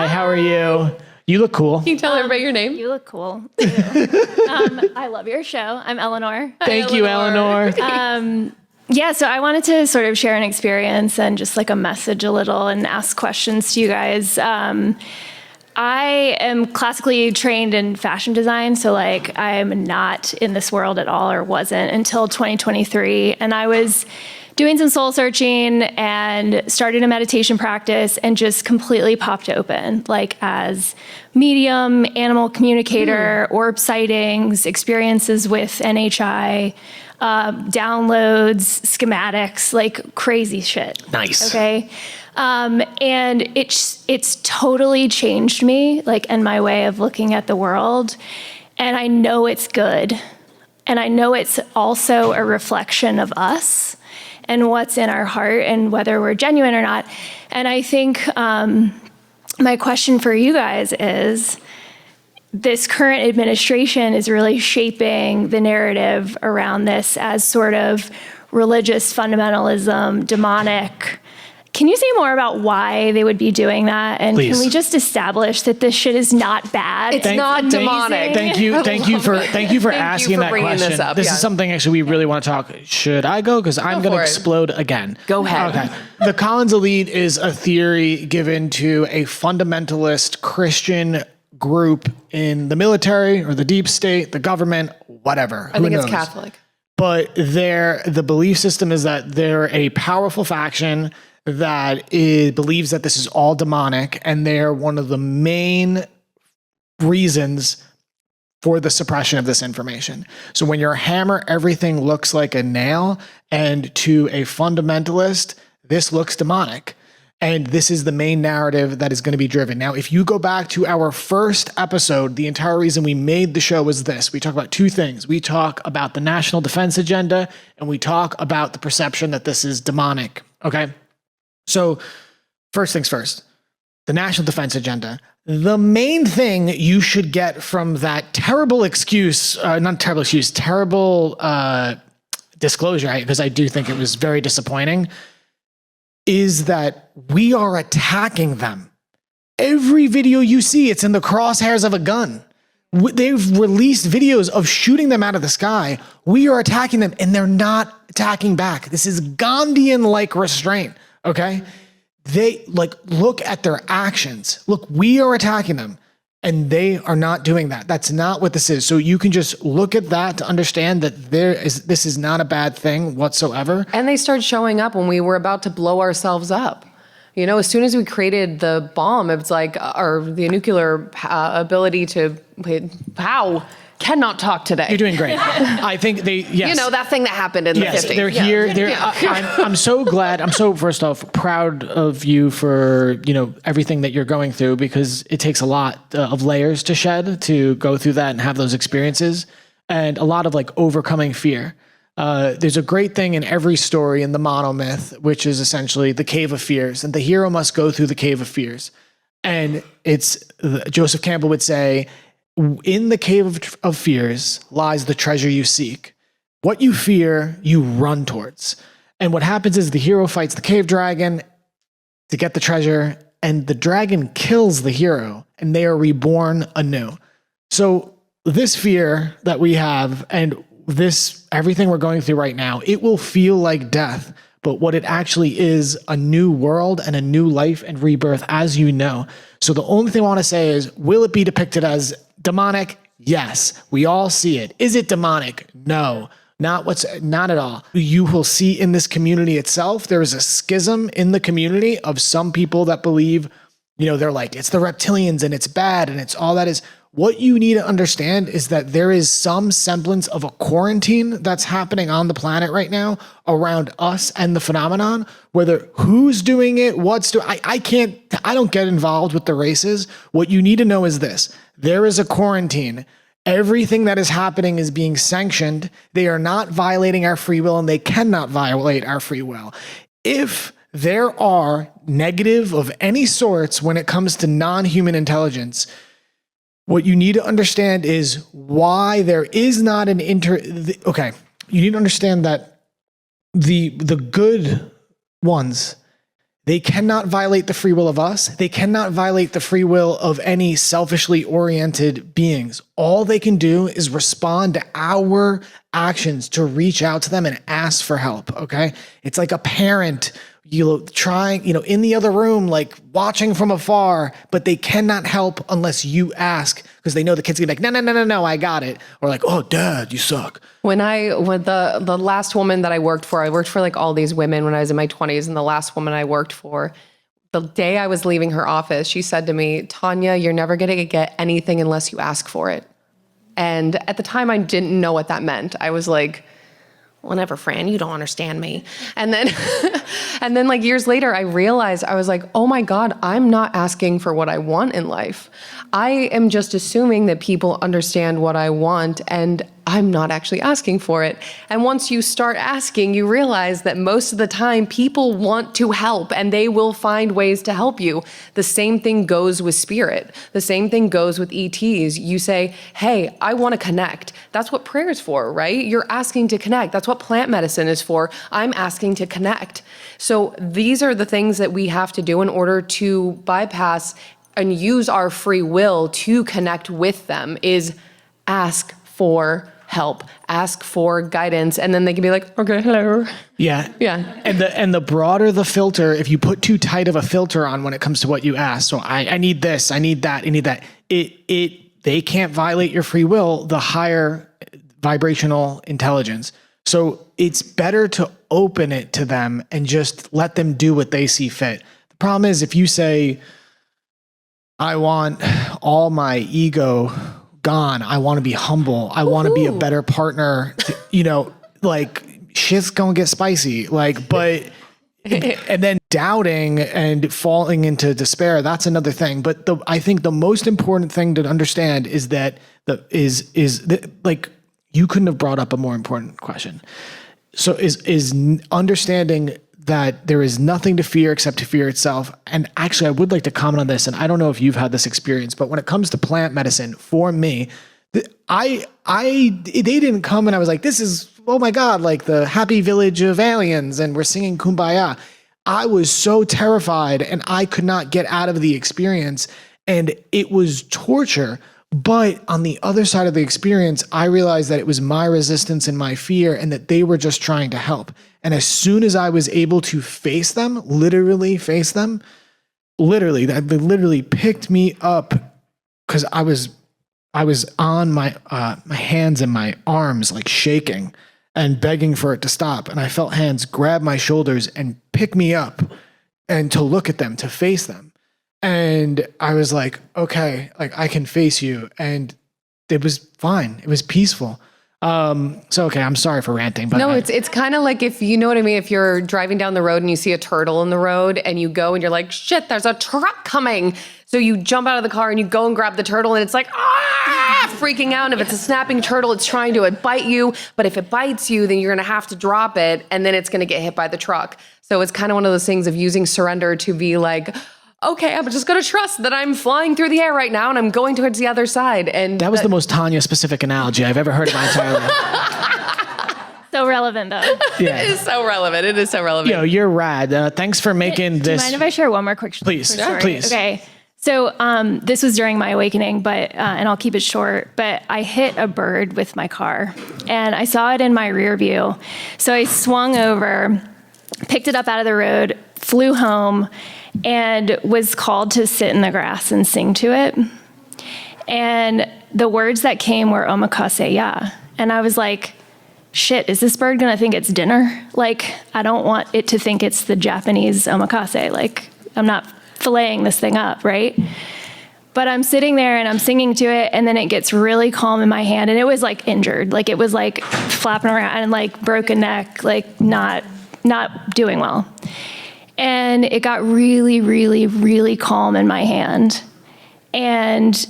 Hi, how are you? You look cool. Can you tell everybody your name? You look cool. I love your show. I'm Eleanor. Thank you, Eleanor. Yeah, so I wanted to sort of share an experience and just like a message a little and ask questions to you guys. I am classically trained in fashion design, so like I'm not in this world at all, or wasn't until 2023. And I was doing some soul searching and started a meditation practice and just completely popped open, like as medium, animal communicator, orb sightings, experiences with NHI, downloads, schematics, like crazy shit. Nice. Okay. And it's totally changed me, like, in my way of looking at the world. And I know it's good. And I know it's also a reflection of us and what's in our heart and whether we're genuine or not. And I think, my question for you guys is, this current administration is really shaping the narrative around this as sort of religious fundamentalism, demonic. Can you say more about why they would be doing that? And Please. Can we just establish that this shit is not bad? It's not demonic. Thank you for asking that bringing question. this up, This is something actually we really want to talk. Should I go? Because I'm going to explode again. Go ahead. Okay. The Collins Elite is a theory given to a fundamentalist Christian group in the military or the deep state, the government, whatever. I think it's Catholic. But the belief system is that they're a powerful faction that believes that this is all demonic, and they're one of the main reasons for the suppression of this information. So when you're a hammer, everything looks like a nail, and to a fundamentalist, this looks demonic. And this is the main narrative that is going to be driven. Now, if you go back to our first episode, the entire reason we made the show was this. We talk about two things. We talk about the national defense agenda, and we talk about the perception that this is demonic. Okay? So first things first, the national defense agenda. The main thing you should get from that terrible disclosure, because I do think it was very disappointing, is that we are attacking them. Every video you see, it's in the crosshairs of a gun. They've released videos of shooting them out of the sky. We are attacking them, and they're not attacking back. This is Gandhian-like restraint. Okay. They look at their actions. Look, we are attacking them and they are not doing that. That's not what this is. So you can just look at that to understand that this is not a bad thing whatsoever. And they started showing up when we were about to blow ourselves up. You know, as soon as we created the bomb, it's like, the nuclear ability to, cannot talk today. You're doing great. I think yes. You know, that thing that happened in the 50s. They're here. I'm so glad. I'm so, first off, proud of you for, everything that you're going through, because it takes a lot of layers to shed to go through that and have those experiences, and a lot of overcoming fear. There's a great thing in every story in the monomyth, which is essentially the cave of fears, and the hero must go through the cave of fears. And Joseph Campbell would say, in the cave of fears lies the treasure you seek. What you fear, you run towards. And what happens is the hero fights the cave dragon to get the treasure, and the dragon kills the hero, and they are reborn anew. So this fear that we have, and everything we're going through right now, it will feel like death. But what it actually is, a new world and a new life and rebirth, as you know. So the only thing I want to say is, will it be depicted as demonic? Yes. We all see it. Is it demonic? No. Not at all. You will see in this community itself, there is a schism in the community of some people that believe, they're like, it's the reptilians and it's bad and it's all that is. What you need to understand is that there is some semblance of a quarantine that's happening on the planet right now around us and the phenomenon, whether who's doing it, I don't get involved with the races. What you need to know is this: there is a quarantine. Everything that is happening is being sanctioned. They are not violating our free will, and they cannot violate our free will. If there are negative of any sorts when it comes to non-human intelligence, what you need to understand is why there is not an okay, you need to understand that the good ones, They cannot violate the free will of us. They cannot violate the free will of any selfishly oriented beings. All they can do is respond to our actions to reach out to them and ask for help. Okay. It's like a parent, trying, in the other room, like watching from afar, but they cannot help unless you ask, because they know the kid's gonna be like, no, I got it. Or like, oh, dad, you suck. When the last woman that I worked for like all these women when I was in my 20s, and the last woman I worked for, the day I was leaving her office, she said to me, Tanya, you're never gonna get anything unless you ask for it. And at the time I didn't know what that meant. I was like, whatever, Fran, you don't understand me. And then, and then like years later, I realized, I was like, oh my God, I'm not asking for what I want in life. I am just assuming that people understand what I want, and I'm not actually asking for it. And once you start asking, you realize that most of the time people want to help and they will find ways to help you. The same thing goes with spirit. The same thing goes with ETs. You say, hey, I want to connect. That's what prayer is for, right? You're asking to connect. That's what plant medicine is for. I'm asking to connect. So these are the things that we have to do in order to bypass and use our free will to connect with them, is ask for help, ask for guidance, and then they can be like, okay, hello. Yeah. Yeah. And the broader the filter, if you put too tight of a filter on when it comes to what you ask, so I need this, I need that, they can't violate your free will, the higher vibrational intelligence. So it's better to open it to them and just let them do what they see fit. The problem is if you say, I want all my ego gone, I want to be humble, I want to be a better partner, like shit's gonna get spicy, like, and then doubting and falling into despair, that's another thing. But I think the most important thing to understand is that like, you couldn't have brought up a more important question. So is understanding that there is nothing to fear except to fear itself. And actually, I would like to comment on this, and I don't know if you've had this experience, but when it comes to plant medicine, for me, they didn't come and I was like, this is, oh my God, like the happy village of aliens and we're singing Kumbaya. I was so terrified and I could not get out of the experience, and it was torture. But on the other side of the experience, I realized that it was my resistance and my fear, and that they were just trying to help. And as soon as I was able to face them, literally they literally picked me up, because I was on my hands and my arms like shaking and begging for it to stop. And I felt hands grab my shoulders and pick me up and to look at them, to face them. And I was like, okay, like I can face you. And it was fine. It was peaceful. So, okay, I'm sorry for ranting, but no, it's kind of like, if you know what I mean, if you're driving down the road and you see a turtle in the road and you go and you're like, shit, there's a truck coming. So you jump out of the car and you go and grab the turtle, and it's like, freaking out. And if it's a snapping turtle, it's trying to bite you. But if it bites you, then you're going to have to drop it, and then it's going to get hit by the truck. So it's kind of one of those things of using surrender to be like, okay, I'm just going to trust that I'm flying through the air right now and I'm going towards the other side. And that was the most Tanya specific analogy I've ever heard in my entire life. So relevant, though. Yeah. It is so relevant. It is so relevant. You're rad. Thanks for making this. Do you mind if I share one more quick Please. story? Please. Okay. So this was during my awakening, but and I'll keep it short, but I hit a bird with my car and I saw it in my rear view. So I swung over, picked it up out of the road, flew home, and was called to sit in the grass and sing to it. And the words that came were omakase ya. And I was like, shit, is this bird gonna think it's dinner? Like, I don't want it to think it's the Japanese omakase. Like, I'm not filleting this thing up, right? But I'm sitting there and I'm singing to it, and then it gets really calm in my hand, and it was like injured. Like, it was like flapping around and like broken neck, like not doing well. And it got really, really, really calm in my hand. And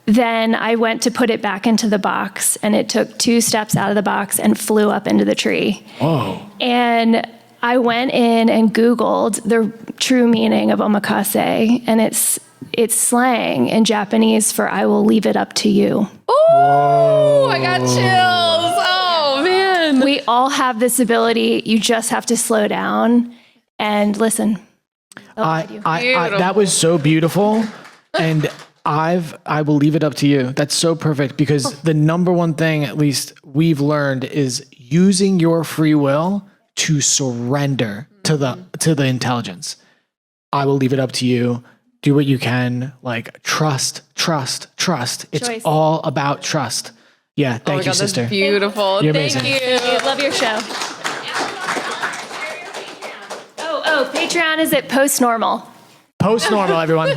then I went to put it back into the box, and it took 2 steps out of the box and flew up into the tree. Oh. And I went in and Googled the true meaning of omakase, and it's slang in Japanese for "I will leave it up to you." Oh, I got chills. Oh, man. We all have this ability. You just have to slow down and listen. They'll guide you. That was so beautiful. And I will leave it up to you. That's so perfect because the number one thing, at least we've learned, is using your free will to surrender to the intelligence. I will leave it up to you. Do what you can. Like trust. It's Choice. all about trust. Yeah. Thank you, God, sister. That's beautiful. You're Thank amazing. you. Love your show. Oh, Patreon is at post normal. Post normal, everyone.